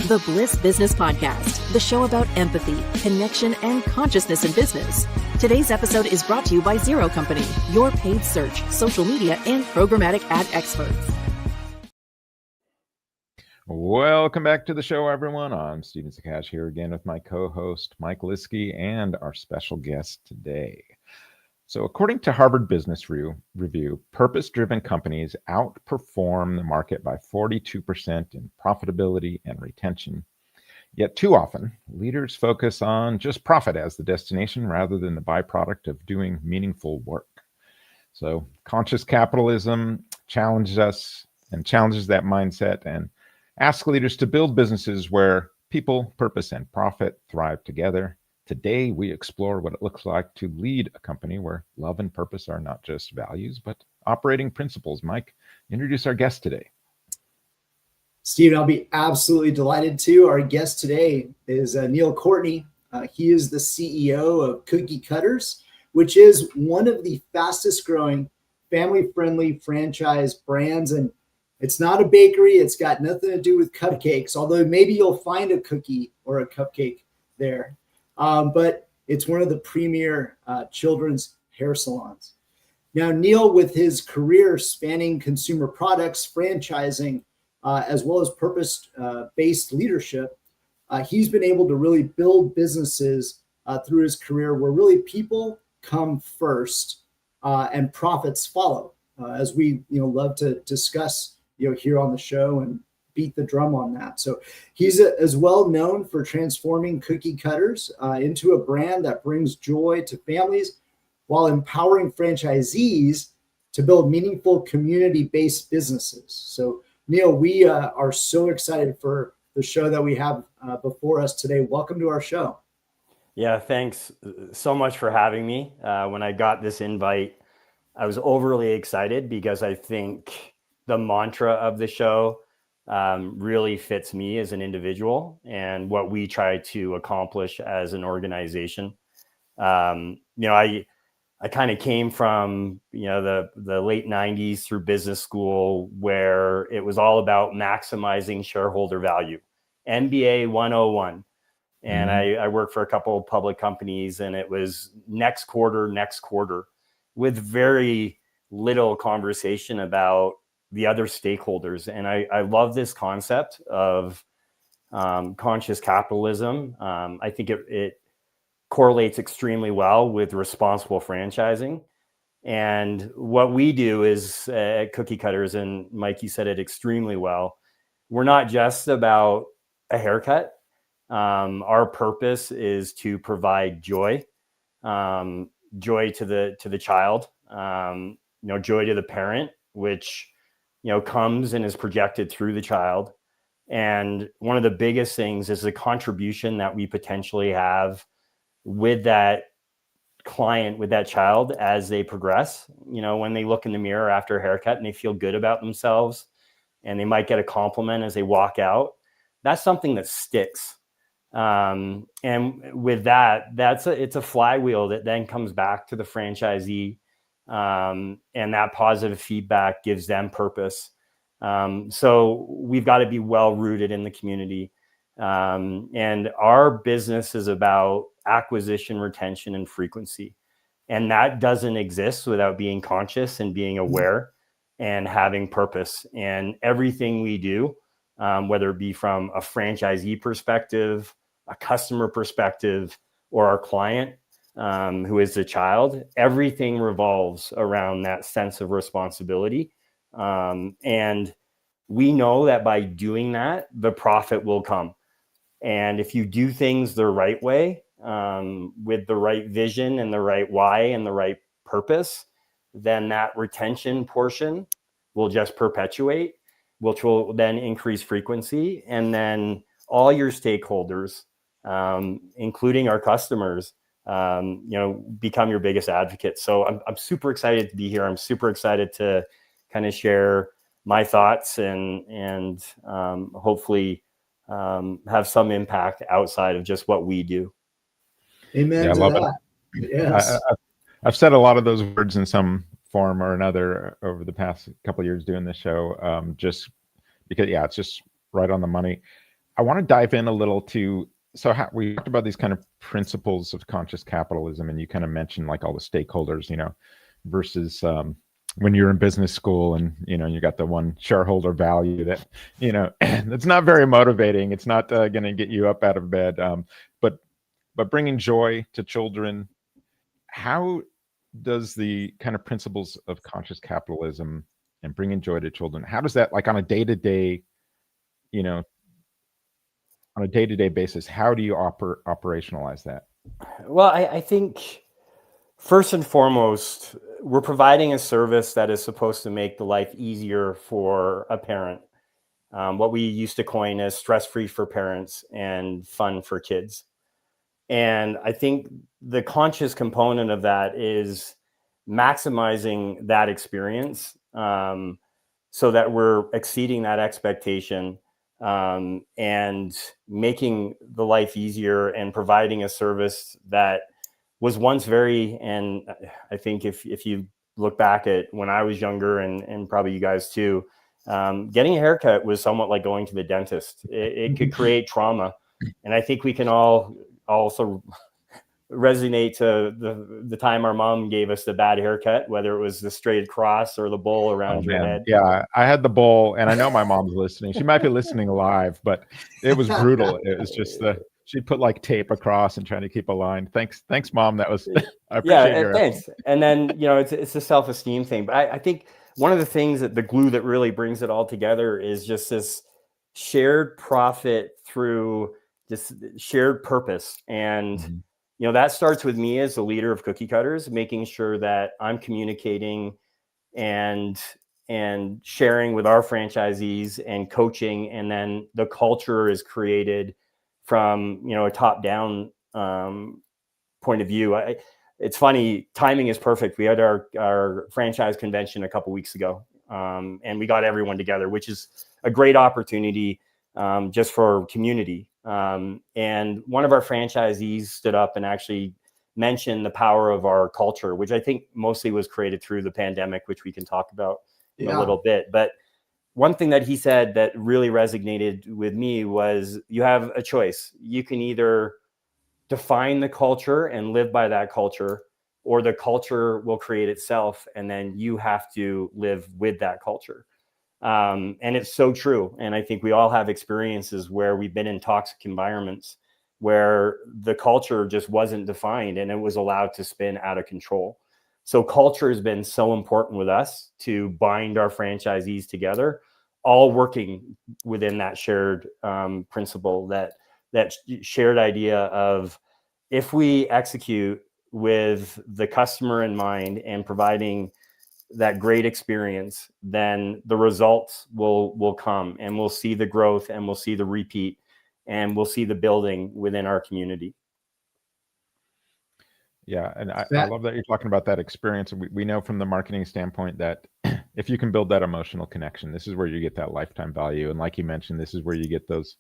The Bliss Business Podcast, the show about empathy, connection, and consciousness in business. Today's episode is brought to you by Zero Company, your paid search, social media, and programmatic ad experts. Welcome back to the show, everyone. I'm Stephen Sakach here again with my co-host, Mike Liwski, and our special guest today. So according to Harvard Business Review, purpose-driven companies outperform the market by 42% in profitability and retention. Yet too often, leaders focus on just profit as the destination rather than the byproduct of doing meaningful work. So Conscious Capitalism challenges us and challenges that mindset and asks leaders to build businesses where people, purpose, and profit thrive together. Today, we explore what it looks like to lead a company where love and purpose are not just values, but operating principles. Mike, introduce our guest today. Stephen, I'll be absolutely delighted to. Our guest today is Neal Courtney. He is the CEO of Cookie Cutters, which is one of the fastest growing family-friendly franchise brands. And it's not a bakery. It's got nothing to do with cupcakes, although maybe you'll find a cookie or a cupcake there. But it's one of the premier children's hair salons. Now, Neal, with his career spanning consumer products, franchising, as well as purpose-based leadership, he's been able to really build businesses through his career where really people come first and profits follow, as we love to discuss here on the show and beat the drum on that. So he's as well known for transforming Cookie Cutters into a brand that brings joy to families while empowering franchisees to build meaningful community-based businesses. So Neal, we are so excited for the show that we have before us today. Welcome to our show. Yeah, thanks so much for having me. When I got this invite, I was overly excited because I think the mantra of the show really fits me as an individual and what we try to accomplish as an organization. I kind of came from, the late 90s through business school where it was all about maximizing shareholder value, MBA 101. And I worked for a couple of public companies, and it was next quarter, with very little conversation about the other stakeholders. And I love this concept of conscious capitalism. I think it correlates extremely well with responsible franchising. And what we do is at Cookie Cutters, and Mike, you said it extremely well, we're not just about a haircut. Our purpose is to provide joy, joy to the child, joy to the parent, which comes and is projected through the child. And one of the biggest things is the contribution that we potentially have with that client, with that child as they progress, when they look in the mirror after a haircut and they feel good about themselves and they might get a compliment as they walk out. That's something that sticks. And with that, it's a flywheel that then comes back to the franchisee. And that positive feedback gives them purpose. So we've got to be well rooted in the community. And our business is about acquisition, retention, and frequency. And that doesn't exist without being conscious and being aware and having purpose. And everything we do, whether it be from a franchisee perspective, a customer perspective, or our client, who is the child, everything revolves around that sense of responsibility. And we know that by doing that, the profit will come. And if you do things the right way, with the right vision and the right why and the right purpose, then that retention portion will just perpetuate, which will then increase frequency. And then all your stakeholders, including our customers, become your biggest advocate. So I'm super excited to be here. I'm super excited to kind of share my thoughts and hopefully have some impact outside of just what we do. Amen. Yeah, I love that. it. Yes. I've said a lot of those words in some form or another over the past couple of years doing this show, just because, it's just right on the money. I want to dive in a little to, so how, we talked about these kind of principles of conscious capitalism, and you kind of mentioned like all the stakeholders, versus when you're in business school and, you got the one shareholder value that, that's not very motivating. It's not going to get you up out of bed. But bringing joy to children, how does the kind of principles of conscious capitalism and bringing joy to children, how does that, like on a day-to-day, basis, how do you operationalize that? Well, I think first and foremost, we're providing a service that is supposed to make the life easier for a parent. What we used to coin as stress-free for parents and fun for kids. And I think the conscious component of that is maximizing that experience so that we're exceeding that expectation and making the life easier and providing a service that was once very, and I think if you look back at when I was younger and probably you guys too, getting a haircut was somewhat like going to the dentist. It could create trauma. And I think we can all also resonate to the time our mom gave us the bad haircut, whether it was the straight across or the bowl around your head. Yeah, I had the bowl, and I know my mom's listening. She might be listening live, but it was brutal. It was just she'd put like tape across and trying to keep a line. Thanks, Mom. That was I appreciate your thanks. And then it's a self-esteem thing. But I think one of the things that the glue that really brings it all together is just this shared profit through just shared purpose. And that starts with me as the leader of Cookie Cutters, making sure that I'm communicating and sharing with our franchisees and coaching, and then the culture is created from a top-down point of view. It's funny, timing is perfect. We had our franchise convention a couple weeks ago, and we got everyone together, which is a great opportunity just for community. And one of our franchisees stood up and actually mentioned the power of our culture, which I think mostly was created through the pandemic, which we can talk about in a little bit. But one thing that he said that really resonated with me was you have a choice. You can either define the culture and live by that culture, or the culture will create itself, and then you have to live with that culture. And it's so true. And I think we all have experiences where we've been in toxic environments where the culture just wasn't defined and it was allowed to spin out of control. So culture has been so important with us to bind our franchisees together, all working within that shared principle, that shared idea of if we execute with the customer in mind and providing that great experience, then the results will come, and we'll see the growth, and we'll see the repeat, and we'll see the building within our community. Yeah, and I love that you're talking about that experience. We know from the marketing standpoint that if you can build that emotional connection, this is where you get that lifetime value. And like you mentioned, this is where you get those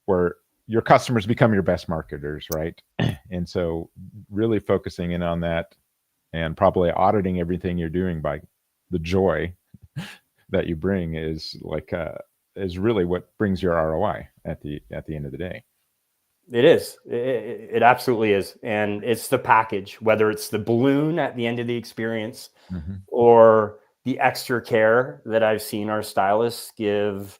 where your customers become your best marketers, right? And so really focusing in on that and probably auditing everything you're doing by the joy that you bring is really what brings your ROI at the end of the day. It is. It absolutely is. And it's the package, whether it's the balloon at the end of the experience or the extra care that I've seen our stylists give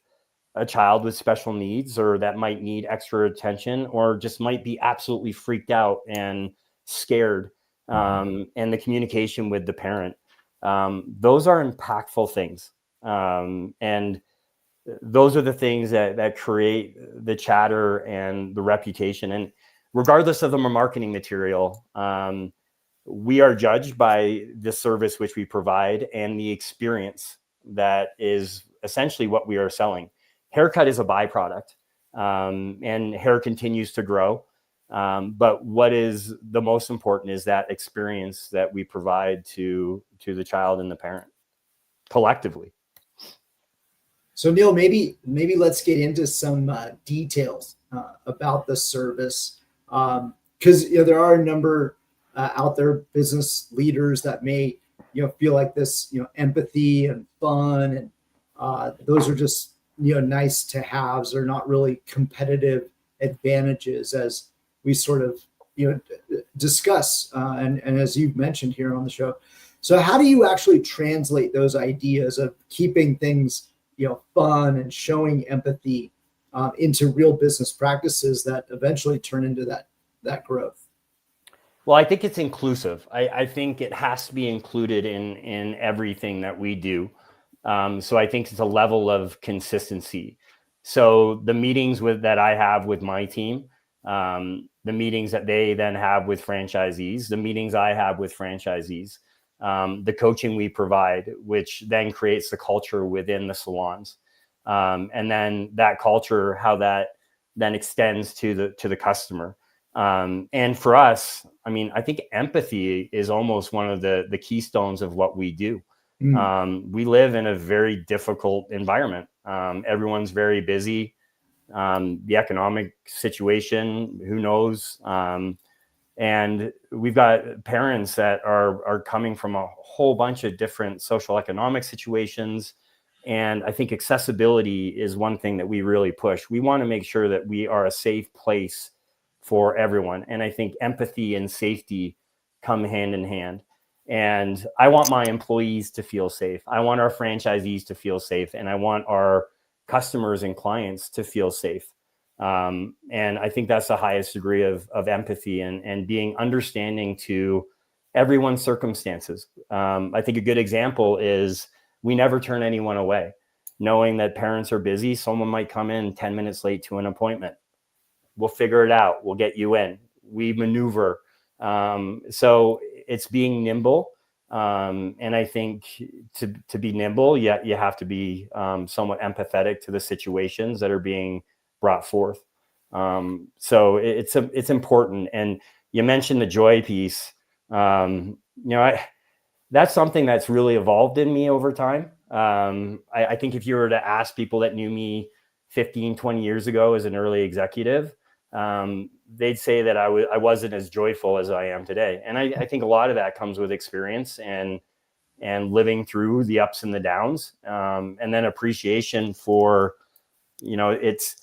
a child with special needs, or that might need extra attention, or just might be absolutely freaked out and scared. And the communication with the parent. Those are impactful things. And those are the things that create the chatter and the reputation. And regardless of the marketing material, we are judged by the service which we provide and the experience that is essentially what we are selling. Haircut is a byproduct, and hair continues to grow. But what is the most important is that experience that we provide to the child and the parent collectively. So Neal, maybe let's get into some details about the service, because there are a number out there, business leaders that may feel like this empathy and fun, and those are just nice to haves, or not really competitive advantages, as we sort of discuss and as you've mentioned here on the show. So how do you actually translate those ideas of keeping things fun and showing empathy into real business practices that eventually turn into that growth? Well, I think it's inclusive. I think it has to be included in everything that we do. So I think it's a level of consistency. So the meetings that I have with my team, the meetings that they then have with franchisees, the meetings I have with franchisees, the coaching we provide, which then creates the culture within the salons. And then that culture, how that then extends to the customer. And for us, I mean, I think empathy is almost one of the keystones of what we do. We live in a very difficult environment. Everyone's very busy. The economic situation, who knows? And we've got parents that are coming from a whole bunch of different social economic situations. And I think accessibility is one thing that we really push. We want to make sure that we are a safe place for everyone. And I think empathy and safety come hand in hand. And I want my employees to feel safe. I want our franchisees to feel safe. And I want our customers and clients to feel safe. And I think that's the highest degree of empathy and being understanding to everyone's circumstances. I think a good example is we never turn anyone away, knowing that parents are busy. Someone might come in 10 minutes late to an appointment. We'll figure it out. We'll get you in. We maneuver. So it's being nimble. And I think to be nimble, you have to be somewhat empathetic to the situations that are being brought forth. So it's important. And you mentioned the joy piece. That's something that's really evolved in me over time. I think if you were to ask people that knew me 15, 20 years ago as an early executive, they'd say that I wasn't as joyful as I am today. And I think a lot of that comes with experience and living through the ups and the downs, and then appreciation for, it's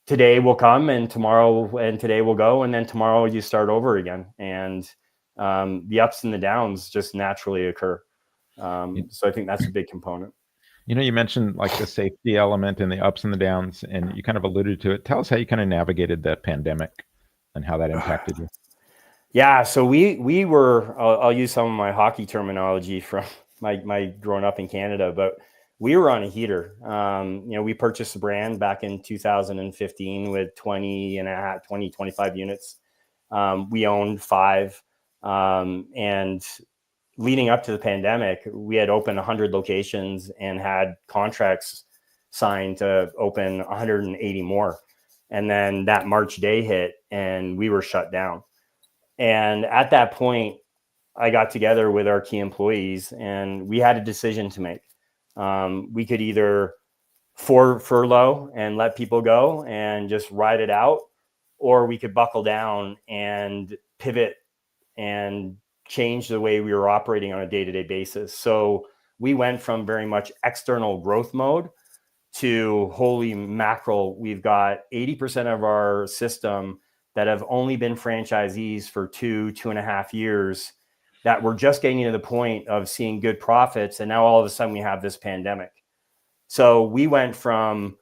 today will come and tomorrow and today will go. And then tomorrow you start over again. And the ups and the downs just naturally occur. So I think that's a big component. You mentioned like the safety element and the ups and the downs, and you kind of alluded to it. Tell us how you kind of navigated that pandemic and how that impacted you. Yeah. So we were, I'll use some of my hockey terminology from my growing up in Canada, but we were on a heater. We purchased the brand back in 2015 with 25 units. We owned 5. And leading up to the pandemic, we had opened 100 locations and had contracts signed to open 180 more. And then that March day hit and we were shut down. And at that point, I got together with our key employees and we had a decision to make. We could either furlough and let people go and just ride it out, or we could buckle down and pivot and change the way we were operating on a day-to-day basis. So we went from very much external growth mode to holy mackerel. We've got 80% of our system that have only been franchisees for 2.5 years that we're just getting to the point of seeing good profits. And now all of a sudden we have this pandemic. So we went from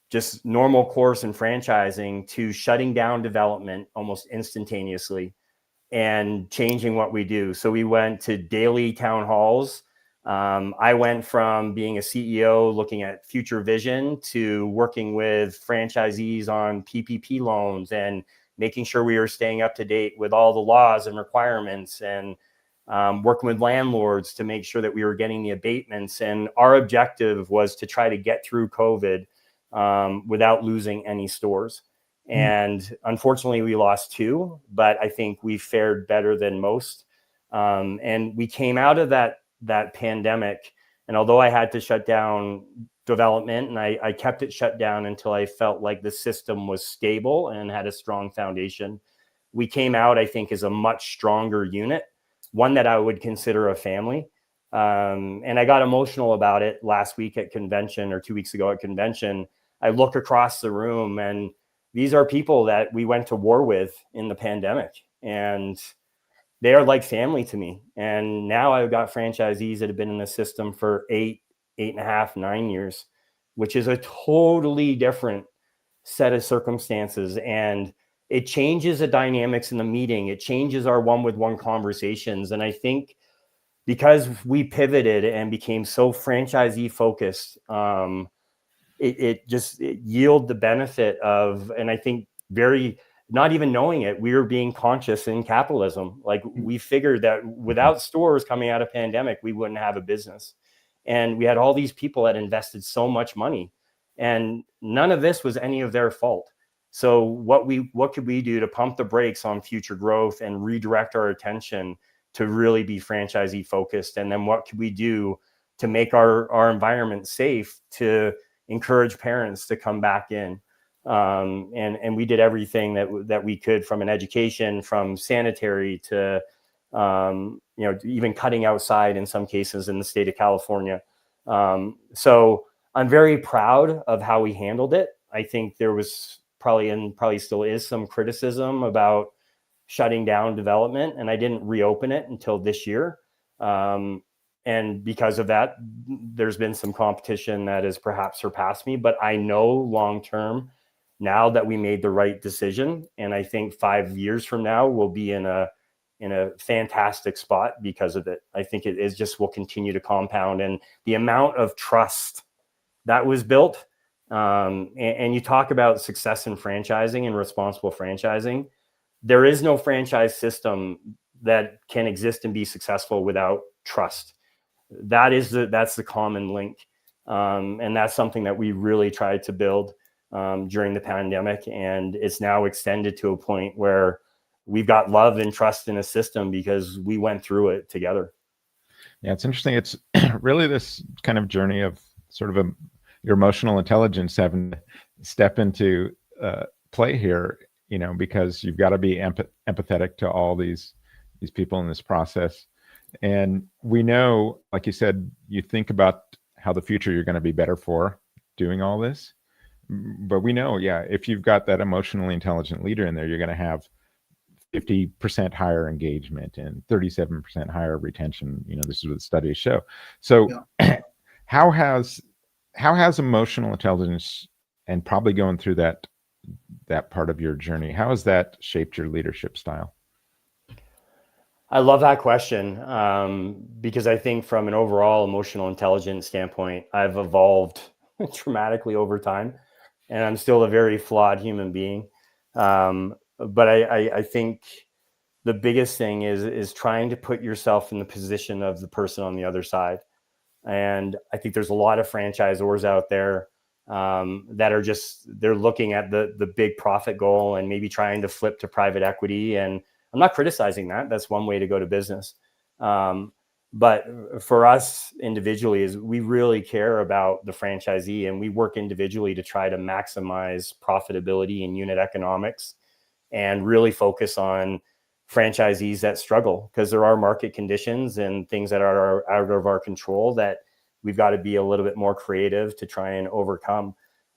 just normal course in franchising to shutting down development almost instantaneously and changing what we do. So we went to daily town halls. I went from being a CEO looking at future vision to working with franchisees on PPP loans and making sure we were staying up to date with all the laws and requirements, and working with landlords to make sure that we were getting the abatements. And our objective was to try to get through COVID without losing any stores. And unfortunately, we lost 2, but I think we fared better than most. And we came out of that pandemic. And although I had to shut down development, and I kept it shut down until I felt like the system was stable and had a strong foundation, we came out, I think, as a much stronger unit, one that I would consider a family. And I got emotional about it last week at convention, or 2 weeks ago at convention. I look across the room, and these are people that we went to war with in the pandemic, and they are like family to me. And now I've got franchisees that have been in the system for 8.5, 9 years, which is a totally different set of circumstances. And it changes the dynamics in the meeting. It changes our one-with-one conversations. And I think because we pivoted and became so franchisee focused, it yield the benefit of, and I think not even knowing it, we were being conscious in capitalism. Like, we figured that without stores coming out of pandemic, we wouldn't have a business. And we had all these people that invested so much money, and none of this was any of their fault. So what could we do to pump the brakes on future growth and redirect our attention to really be franchisee focused? And then what could we do to make our environment safe, to encourage parents to come back in? And we did everything that we could, from an education, from sanitary to, even cutting outside in some cases in the state of California. So I'm very proud of how we handled it. I think there was probably still is some criticism about shutting down development, and I didn't reopen it until this year. And because of that, there's been some competition that has perhaps surpassed me, but I know long-term now that we made the right decision. And I think 5 years from now, we'll be in a fantastic spot because of it. I think it is just will continue to compound, and the amount of trust that was built. And you talk about success in franchising and responsible franchising. There is no franchise system that can exist and be successful without trust. That's the common link. And that's something that we really tried to build during the pandemic. And it's now extended to a point where we've got love and trust in a system because we went through it together. Yeah, it's interesting. It's really this kind of journey of sort of your emotional intelligence having to step into play here, because you've got to be empathetic to all these people in this process. And we know, like you said, you think about how the future you're going to be better for doing all this. But we know, if you've got that emotionally intelligent leader in there, you're going to have 50% higher engagement and 37% higher retention. This is what the studies show. So how has emotional intelligence, and probably going through that part of your journey, how has that shaped your leadership style? I love that question, because I think from an overall emotional intelligence standpoint, I've evolved dramatically over time, and I'm still a very flawed human being. But I think the biggest thing is trying to put yourself in the position of the person on the other side. And I think there's a lot of franchisors out there that are they're looking at the big profit goal and maybe trying to flip to private equity. And I'm not criticizing that. That's one way to go to business. But for us individually, is we really care about the franchisee, and we work individually to try to maximize profitability and unit economics, and really focus on franchisees that struggle, because there are market conditions and things that are out of our control that we've got to be a little bit more creative to try and overcome.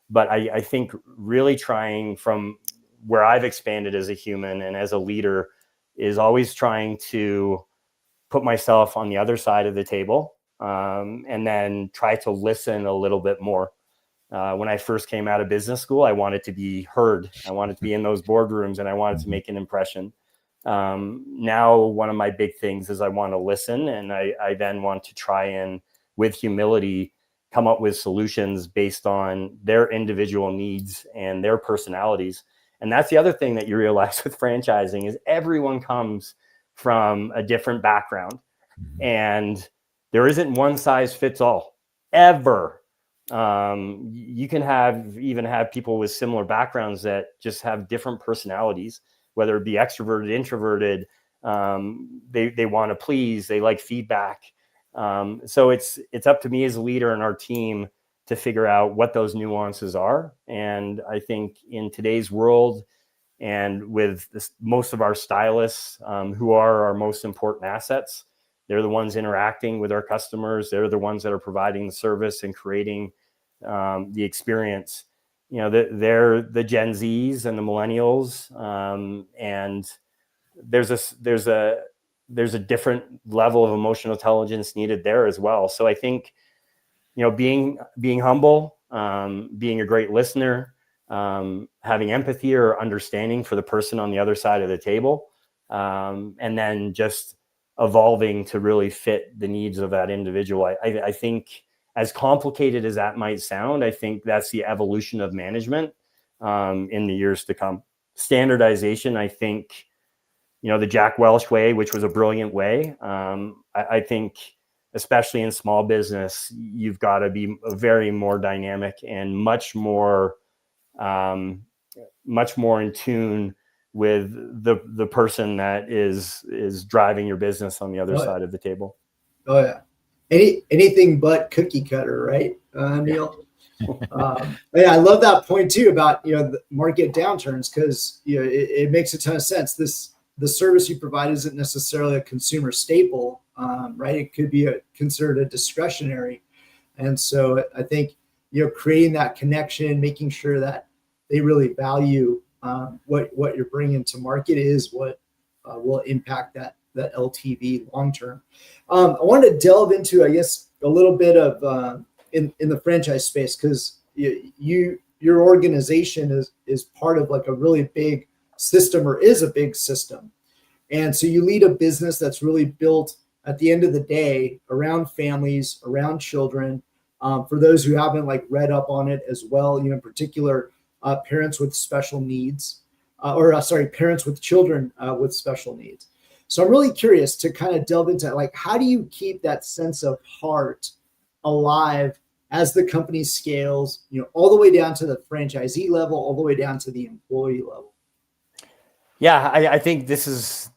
But I think really trying, from where I've expanded as a human and as a leader, is always trying to put myself on the other side of the table, and then try to listen a little bit more. When I first came out of business school, I wanted to be heard. I wanted to be in those boardrooms, and I wanted to make an impression. Now, one of my big things is I want to listen, and I then want to try and, with humility, come up with solutions based on their individual needs and their personalities. And that's the other thing that you realize with franchising, is everyone comes from a different background, and there isn't one size fits all ever. You can have people with similar backgrounds that just have different personalities, whether it be extroverted, introverted. They want to please, they like feedback. So it's up to me as a leader and our team to figure out what those nuances are. And I think in today's world, and with most of our stylists, who are our most important assets, They're the ones interacting with our customers. They're the ones that are providing the service and creating the experience. They're the Gen Zs and the millennials, and there's a different level of emotional intelligence needed there as well. So I think, being humble, being a great listener, having empathy or understanding for the person on the other side of the table, and then just evolving to really fit the needs of that individual. I think, as complicated as that might sound, I think that's the evolution of management in the years to come. Standardization, I think, the Jack Welch way, which was a brilliant way. I think, especially in small business, you've got to be very more dynamic and much more in tune with the person that is driving your business on the other side of the table. Oh yeah. Anything but cookie cutter, right, Neal? Yeah, I love that point too about the market downturns, because it makes a ton of sense. The service you provide isn't necessarily a consumer staple, right? It could be considered a discretionary, and so I think creating that connection, making sure that they really value what you're bringing to market is what will impact that LTV long term. I wanted to delve into, I guess, a little bit of in the franchise space, because your organization is part of like a really big system, or is a big system, and so you lead a business that's really built at the end of the day around families, around children. For those who haven't read up on it as well, in particular, parents with special needs, parents with children with special needs. So I'm really curious to kind of delve into how do you keep that sense of heart alive as the company scales, all the way down to the franchisee level, all the way down to the employee level? Yeah, I think that's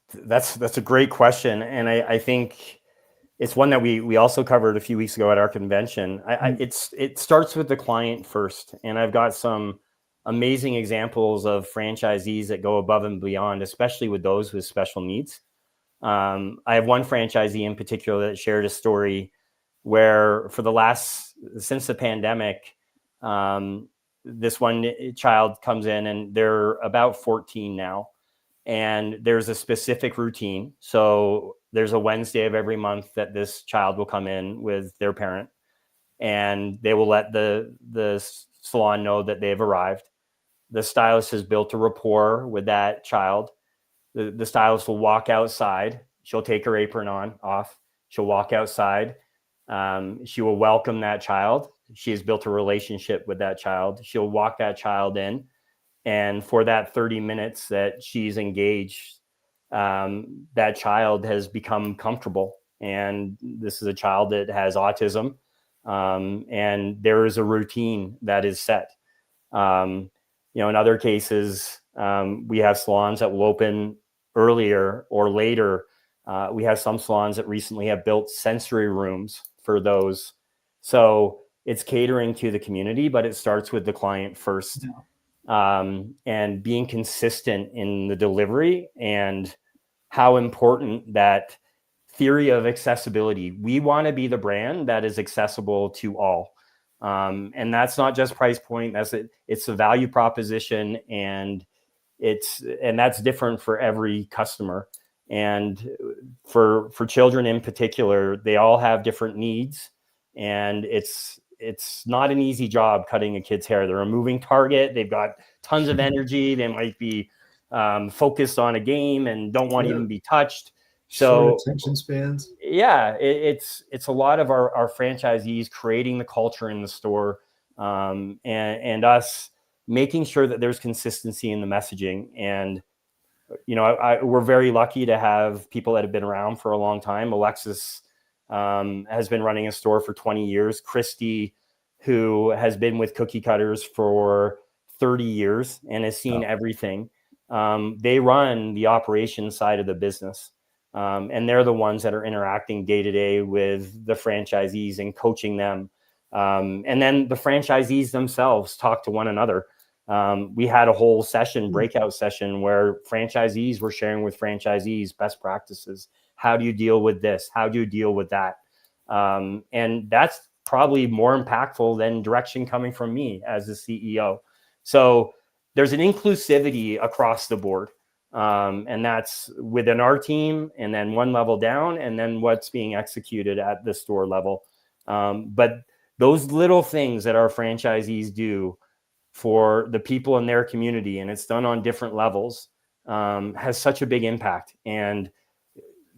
a great question, and I think it's one that we also covered a few weeks ago at our convention. It starts with the client first, and I've got some amazing examples of franchisees that go above and beyond, especially with those with special needs. I have one franchisee in particular that shared a story where since the pandemic, this one child comes in, and they're about 14 now, and there's a specific routine. So there's a Wednesday of every month that this child will come in with their parent, and they will let the salon know that they've arrived. The stylist has built a rapport with that child. The stylist will walk outside. She'll take her apron off. She'll walk outside. She will welcome that child. She has built a relationship with that child. She'll walk that child in. And for that 30 minutes that she's engaged, that child has become comfortable. And this is a child that has autism. And there is a routine that is set. In other cases, we have salons that will open earlier or later. We have some salons that recently have built sensory rooms for those. So it's catering to the community, but it starts with the client first. And being consistent in the delivery, and how important that theory of accessibility. We want to be the brand that is accessible to all. And that's not just price point. It's a value proposition, and that's different for every customer. And for children in particular, they all have different needs, and it's not an easy job cutting a kid's hair. They're a moving target. They've got tons of energy. They might be focused on a game and don't want to even be touched. So short attention spans. Yeah, it's a lot of our franchisees creating the culture in the store, and us making sure that there's consistency in the messaging. And we're very lucky to have people that have been around for a long time. Alexis has been running a store for 20 years. Christy, who has been with Cookie Cutters for 30 years and has seen everything. They run the operations side of the business. And they're the ones that are interacting day to day with the franchisees and coaching them. And then the franchisees themselves talk to one another. We had a whole breakout session, where franchisees were sharing with franchisees best practices, How do you deal with this? How do you deal with that? And that's probably more impactful than direction coming from me as the CEO. So there's an inclusivity across the board. And that's within our team, and then one level down, and then what's being executed at the store level. But those little things that our franchisees do for the people in their community, and it's done on different levels, has such a big impact. And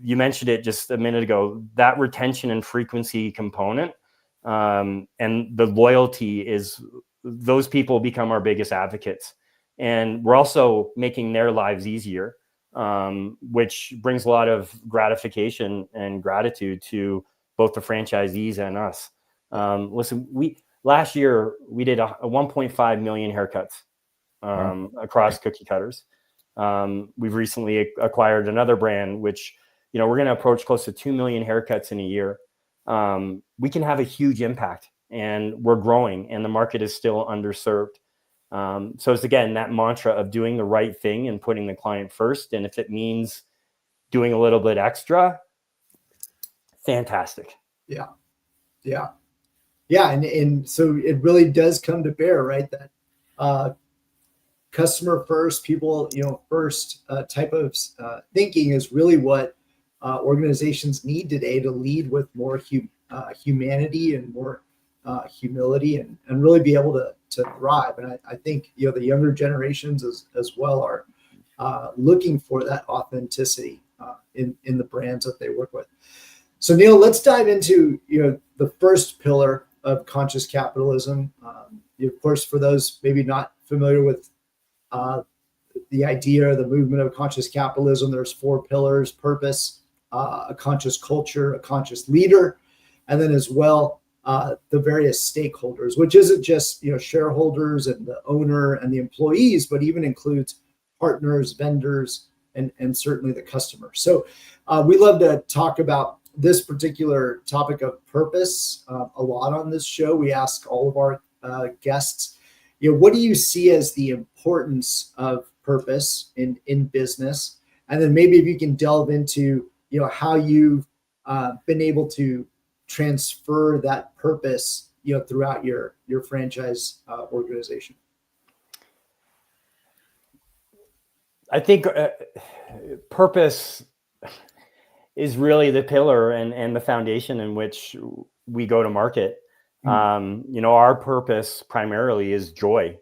you mentioned it just a minute ago, that retention and frequency component, and the loyalty is, those people become our biggest advocates. And we're also making their lives easier, which brings a lot of gratification and gratitude to both the franchisees and us. Listen, last year we did a 1.5 million haircuts across cookie cutters. We've recently acquired another brand, which, we're going to approach close to 2 million haircuts in a year. We can have a huge impact, and we're growing, and the market is still underserved. So it's, again, that mantra of doing the right thing and putting the client first. And if it means doing a little bit extra, fantastic. Yeah. And so it really does come to bear, right? That customer first, people, first type of thinking is really what organizations need today to lead with more humanity and more humility, and really be able to thrive. And I think the younger generations as well are looking for that authenticity in the brands that they work with. So Neal, let's dive into the first pillar of conscious capitalism. Of course, for those maybe not familiar with the idea or the movement of conscious capitalism, there's 4 pillars: purpose, a conscious culture, a conscious leader, and then as well the various stakeholders, which isn't just shareholders and the owner and the employees, but even includes partners, vendors, and certainly the customer. So we love to talk about this particular topic of purpose a lot on this show. We ask all of our guests, what do you see as the importance of purpose in business? And then maybe if you can delve into how you've been able to transfer that purpose throughout your franchise organization. I think purpose is really the pillar and the foundation in which we go to market. Our purpose primarily is joy.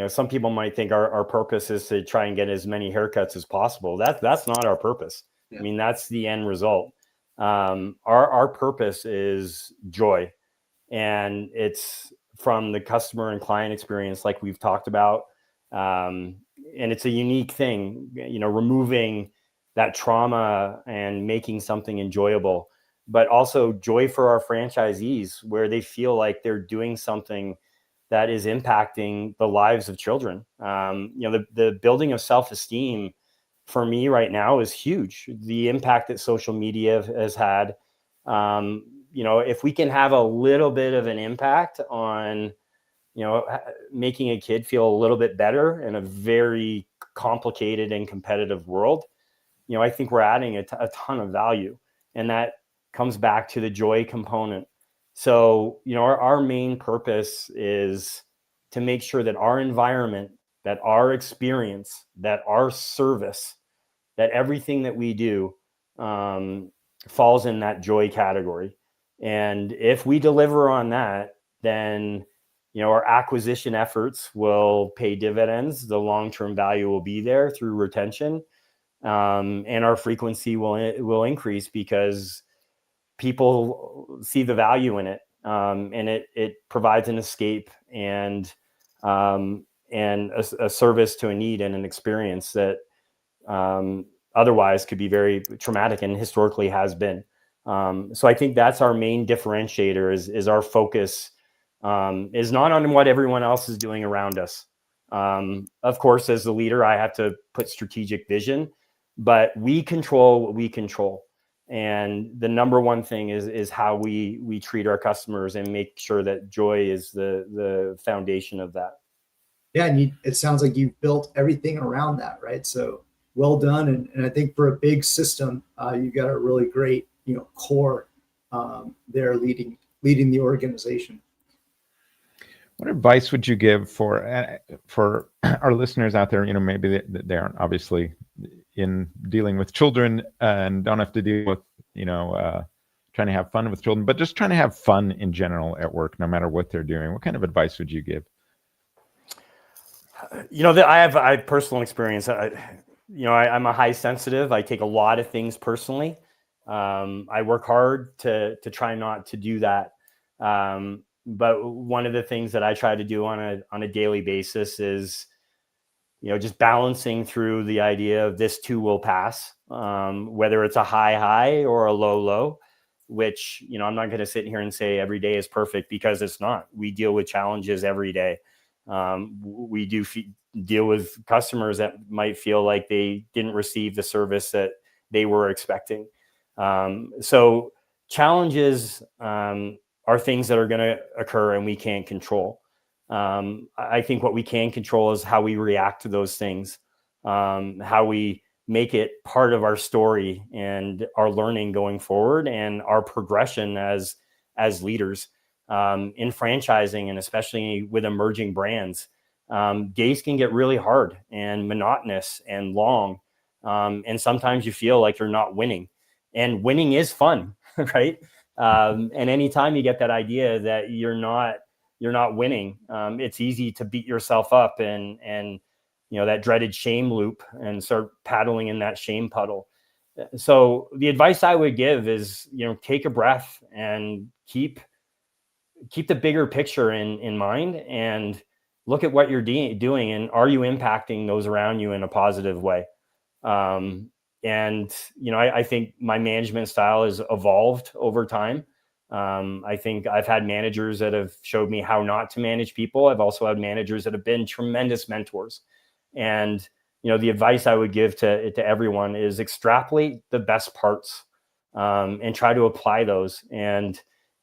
Some people might think our purpose is to try and get as many haircuts as possible. That's not our purpose. Yeah. I mean, that's the end result. Our purpose is joy, and it's from the customer and client experience, like we've talked about. And it's a unique thing, removing that trauma and making something enjoyable, but also joy for our franchisees, where they feel like they're doing something that is impacting the lives of children. The building of self-esteem for me right now is huge. The impact that social media has had, if we can have a little bit of an impact on, making a kid feel a little bit better in a very complicated and competitive world, I think we're adding a ton of value, and that comes back to the joy component. So, our main purpose is to make sure that our environment, that our experience, that our service, that everything that we do falls in that joy category. And if we deliver on that, then, our acquisition efforts will pay dividends. The long-term value will be there through retention. And our frequency will increase because people see the value in it, and it provides an escape and a service to a need and an experience that otherwise could be very traumatic, and historically has been. So I think that's our main differentiator is our focus is not on what everyone else is doing around us. Of course, as the leader, I have to put strategic vision, but we control what we control. And the number one thing is how we treat our customers and make sure that joy is the foundation of that. Yeah, and it sounds like you've built everything around that, right? So well done. And I think for a big system, you've got a really great, core there leading the organization. What advice would you give for our listeners out there? Maybe they aren't obviously in dealing with children and don't have to deal with, trying to have fun with children, but just trying to have fun in general at work, no matter what they're doing. What kind of advice would you give? I have personal experience. I'm a high sensitive. I take a lot of things personally. I work hard to try not to do that. But one of the things that I try to do on a daily basis is, just balancing through the idea of this too will pass, whether it's a high or a low, which, I'm not going to sit here and say every day is perfect, because it's not. We deal with challenges every day. We do deal with customers that might feel like they didn't receive the service that they were expecting. So challenges are things that are going to occur and we can't control. I think what we can control is how we react to those things, how we make it part of our story and our learning going forward and our progression as leaders. In franchising, and especially with emerging brands, days can get really hard and monotonous and long. And sometimes you feel like you're not winning, and winning is fun, right? And anytime you get that idea that you're not winning, it's easy to beat yourself up and that dreaded shame loop and start paddling in that shame puddle. So the advice I would give is, take a breath and keep the bigger picture in mind, and look at what you're doing, and are you impacting those around you in a positive way? I think my management style has evolved over time. I think I've had managers that have showed me how not to manage people. I've also had managers that have been tremendous mentors. And, the advice I would give to everyone is extrapolate the best parts, and try to apply those. And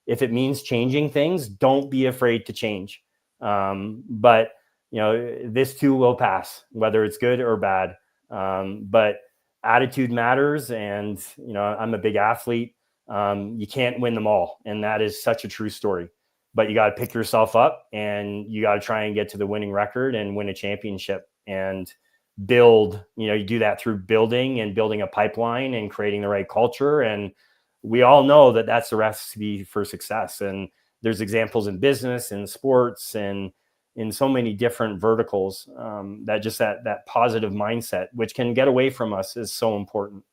if it means changing things, don't be afraid to change. But this too will pass, whether it's good or bad. But attitude matters. And, I'm a big athlete. You can't win them all. And that is such a true story. But you got to pick yourself up, and you got to try and get to the winning record and win a championship and build. You do that through building a pipeline and creating the right culture. And we all know that that's the recipe for success. And there's examples in business and sports and in so many different verticals, that just that positive mindset, which can get away from us, is so important.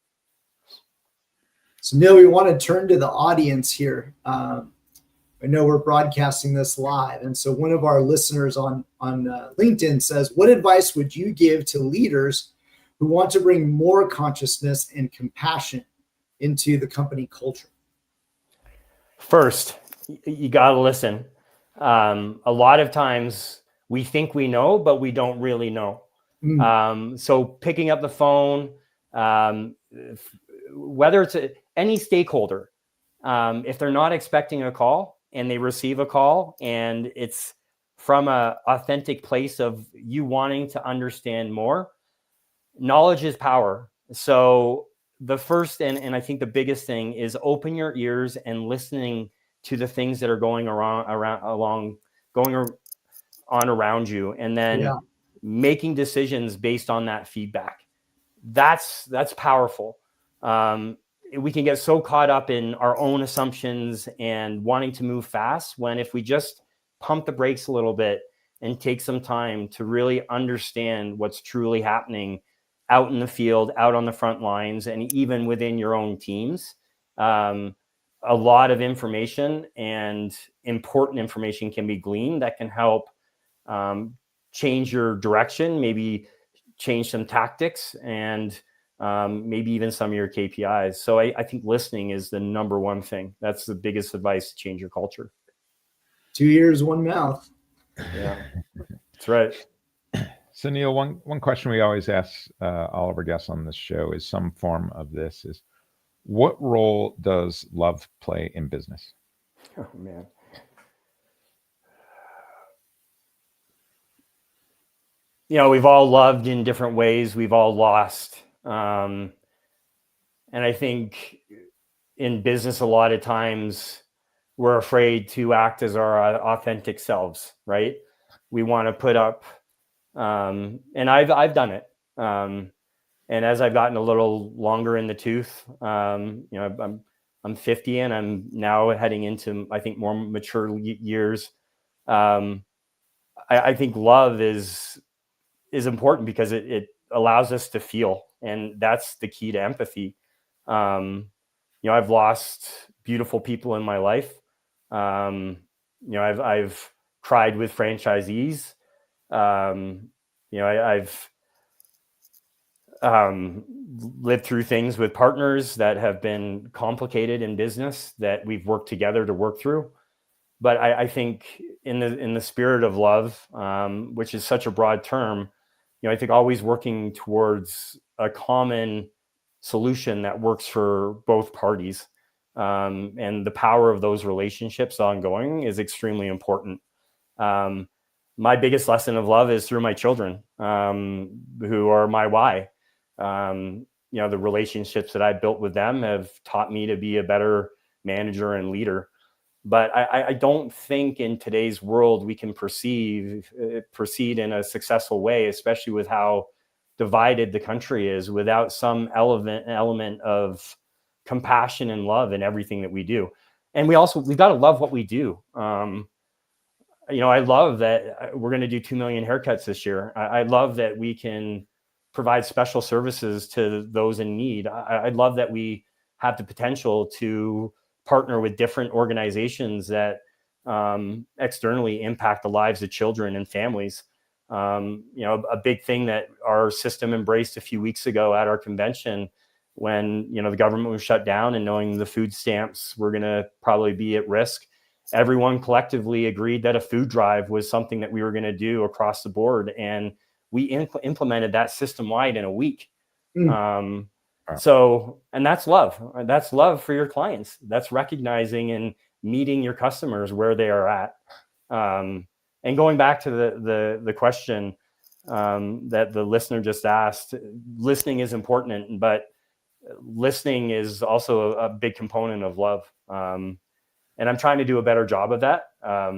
So Neal, we want to turn to the audience here. I know we're broadcasting this live. And so one of our listeners on LinkedIn says, what advice would you give to leaders who want to bring more consciousness and compassion into the company culture? First, you got to listen. A lot of times we think we know, but we don't really know. So picking up the phone, whether it's any stakeholder, if they're not expecting a call and they receive a call and it's from an authentic place of you wanting to understand more, knowledge is power. So the first and I think the biggest thing is open your ears and listening to the things that are going on around you, and then making decisions based on that feedback. That's powerful. We can get so caught up in our own assumptions and wanting to move fast, when if we just pump the brakes a little bit and take some time to really understand what's truly happening out in the field, out on the front lines, and even within your own teams, a lot of information and important information can be gleaned that can help change your direction, maybe change some tactics, and maybe even some of your KPIs. So I think listening is the number one thing. That's the biggest advice to change your culture. 2 ears, one mouth. Yeah, that's right. So Neal, one question we always ask all of our guests on this show is some form of this is, what role does love play in business? Oh, man. We've all loved in different ways. We've all lost And I think in business, a lot of times we're afraid to act as our authentic selves, right? We want to put up, and I've done it. And as I've gotten a little longer in the tooth, I'm 50 and I'm now heading into, I think, more mature years. I think love is important because it allows us to feel, and that's the key to empathy. I've lost beautiful people in my life. I've cried with franchisees. I've lived through things with partners that have been complicated in business that we've worked together to work through. But I think in the spirit of love, which is such a broad term, I think always working towards a common solution that works for both parties, and the power of those relationships ongoing is extremely important. My biggest lesson of love is through my children, who are my why. The relationships that I built with them have taught me to be a better manager and leader. But I don't think in today's world we can proceed in a successful way, especially with how divided the country is, without some element of compassion and love in everything that we do. And we've got to love what we do. I love that we're going to do 2 million haircuts this year. I love that we can provide special services to those in need. I love that we have the potential to partner with different organizations that externally impact the lives of children and families. A big thing that our system embraced a few weeks ago at our convention, when the government was shut down and knowing the food stamps were going to probably be at risk, everyone collectively agreed that a food drive was something that we were going to do across the board, and we implemented that system-wide in a week. So, and that's love. That's love for your clients. That's recognizing and meeting your customers where they are at. And going back to the question that the listener just asked, listening is important, but listening is also a big component of love. And I'm trying to do a better job of that. A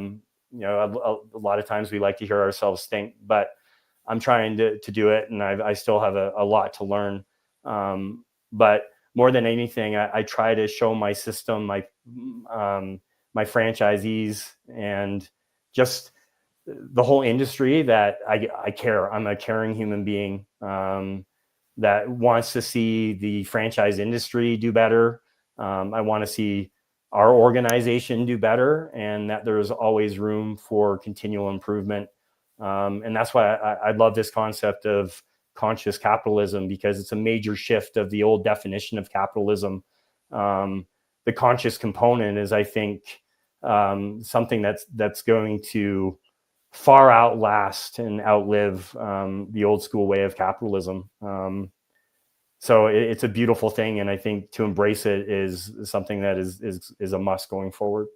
lot of times we like to hear ourselves think, but I'm trying to do it, and I still have a lot to learn. But more than anything, I try to show my system, my franchisees, and just the whole industry that I care. I'm a caring human being that wants to see the franchise industry do better. I want to see our organization do better, and that there's always room for continual improvement. And that's why I love this concept of conscious capitalism, because it's a major shift of the old definition of capitalism. The conscious component is, I think, something that's going to far outlast and outlive the old school way of capitalism. So it's a beautiful thing, and I think to embrace it is something that is a must going forward.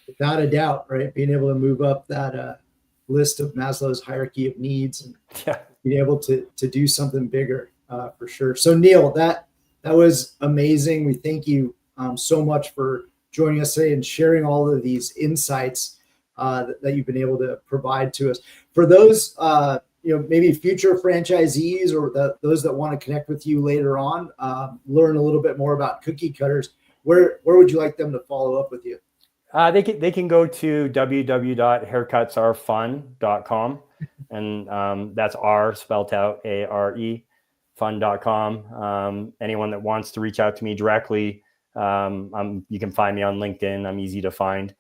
Without a doubt, right? Being able to move up that list of Maslow's hierarchy of needs and being able to do something bigger, for sure. So Neal, that was amazing. We thank you so much for joining us today and sharing all of these insights that you've been able to provide to us. For those maybe future franchisees or those that want to connect with you later on, learn a little bit more about Cookie Cutters, where would you like them to follow up with you? They can go to www.haircutsaretfun.com, and that's R spelled out ARE, fun.com. Anyone that wants to reach out to me directly, you can find me on LinkedIn. I'm easy to find.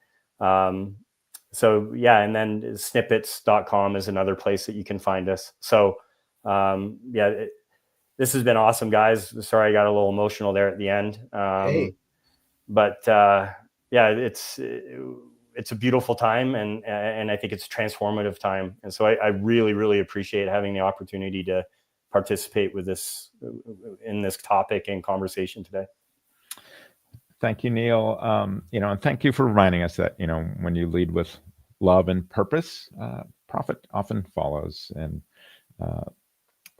So yeah, and then snippets.com is another place that you can find us. So this has been awesome, guys. Sorry I got a little emotional there at the end. But it's a beautiful time, and I think it's a transformative time. And so I really, really appreciate having the opportunity to participate in this topic and conversation today. Thank you, Neal. And thank you for reminding us that, when you lead with love and purpose, profit often follows. And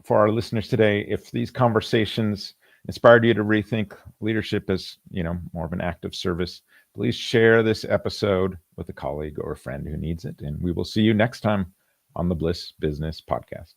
for our listeners today, if these conversations inspired you to rethink leadership as, more of an act of service, please share this episode with a colleague or a friend who needs it. And we will see you next time on the Bliss Business Podcast.